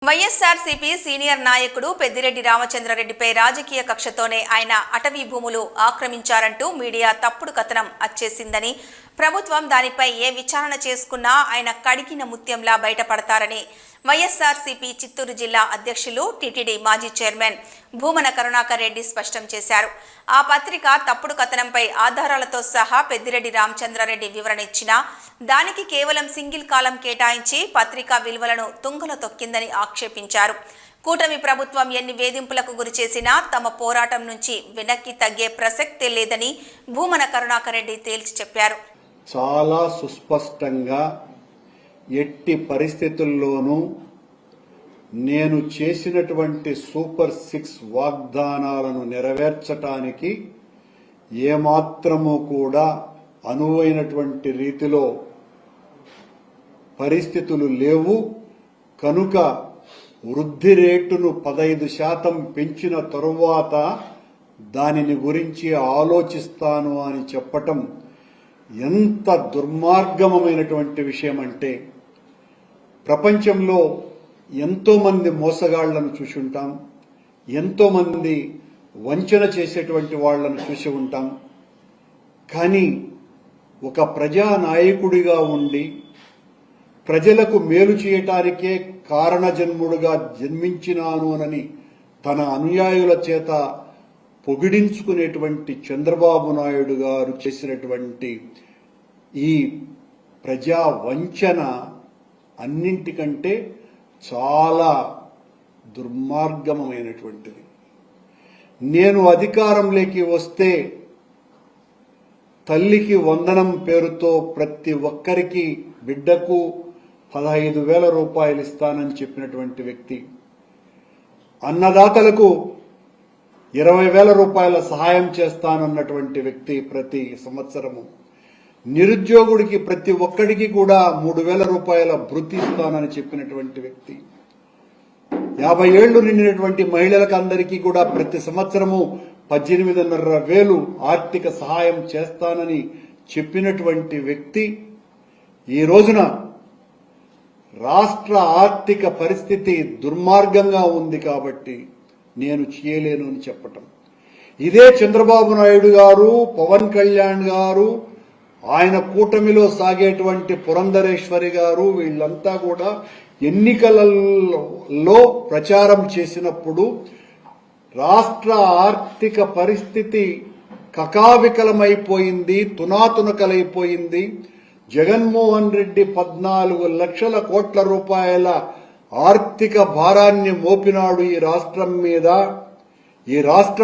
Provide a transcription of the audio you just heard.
YSRCP senior నాయకుడు పెద్దిరెడ్డి రామచంద్రారెడ్డిపై రాజకీయ కక్షతోనే ఆయన అటవీ భూములు ఆక్రమించారంటూ మీడియా తప్పుడు కథనం అచ్చేసిందని, ప్రభుత్వం దానిపై ఏ విచారణ చేసుకున్నా ఆయన కడిగిన ముత్యంలా బయటపడతారని వైఎస్ఆర్సీపీ చిత్తూరు జిల్లా అధ్యక్షులు టీటీడీ మాజీ చైర్మన్ భూమన కరుణాకర్ రెడ్డి స్పష్టం చేశారు. ఆ పత్రిక తప్పుడు కథనంపై ఆధారాలతో సహా పెద్దిరెడ్డి రామచంద్రారెడ్డి వివరణ ఇచ్చినా దానికి కేవలం సింగిల్ కాలం కేటాయించి పత్రికా విలువలను తుంగలో తొక్కిందని ఆక్షేపించారు. కూటమి ప్రభుత్వం ఎన్ని వేధింపులకు గురి చేసినా తమ పోరాటం నుంచి వెనక్కి తగ్గే ప్రసక్తే లేదని భూమన కరుణాకర్ రెడ్డి తేల్చి చెప్పారు. చాలా సుస్పష్టంగా ఎట్టి పరిస్థితుల్లోనూ నేను చేసినటువంటి సూపర్ 6 వాగ్దానాలను నెరవేర్చటానికి ఏమాత్రము కూడా అనువైనటువంటి రీతిలో పరిస్థితులు లేవు. కనుక వృద్ధి రేటును 15% పెంచిన తరువాత దానిని గురించి ఆలోచిస్తాను అని చెప్పటం ఎంత దుర్మార్గమైనటువంటి విషయం అంటే, ప్రపంచంలో ఎంతో మంది మోసగాళ్లను చూసి ఉంటాం, ఎంతో మంది వంచన చేసేటువంటి వాళ్లను చూసి ఉంటాం. కానీ ఒక ప్రజానాయకుడిగా ఉండి ప్రజలకు మేలు చేయటానికే కారణజన్ముడుగా జన్మించినాను అని తన అనుయాయుల చేత పొగిడించుకునేటువంటి చంద్రబాబు నాయుడు గారు చేసినటువంటి ఈ ప్రజా వంచన అన్నింటికంటే చాలా దుర్మార్గమైనటువంటిది. నేను అధికారంలోకి వస్తే తల్లికి వందనం పేరుతో ప్రతి ఒక్కరికి బిడ్డకు 15,000 రూపాయలు ఇస్తానని చెప్పినటువంటి వ్యక్తి, అన్నదాతలకు 20,000 రూపాయల సహాయం చేస్తానన్నటువంటి వ్యక్తి, ప్రతి సంవత్సరము నిరుద్యోగుడికి ప్రతి ఒక్కడికి కూడా 3,000 రూపాయల భృతి ఇస్తానని చెప్పినటువంటి వ్యక్తి, 50 ఏళ్లు నిండినటువంటి మహిళలకు అందరికీ కూడా ప్రతి సంవత్సరము 18,500 ఆర్థిక సహాయం చేస్తానని చెప్పినటువంటి వ్యక్తి ఈ రోజున రాష్ట్ర ఆర్థిక పరిస్థితి దుర్మార్గంగా ఉంది కాబట్టి నేను చేయలేను అని చెప్పటం. ఇదే చంద్రబాబు నాయుడు గారు, పవన్ కళ్యాణ్ గారు, ఆయన కూటమిలో సాగేటువంటి పురంధరేశ్వరి గారు, వీళ్ళంతా కూడా ఎన్నికలలో ప్రచారం చేసినప్పుడు రాష్ట్ర ఆర్థిక పరిస్థితి కకావికలమైపోయింది, తునాతునకలైపోయింది. జగన్మోహన్ రెడ్డి 14 లక్షల కోట్ల రూపాయల ఆర్థిక భారాన్ని మోపినాడు ఈ రాష్ట్రం మీద. ఈ రాష్ట్రం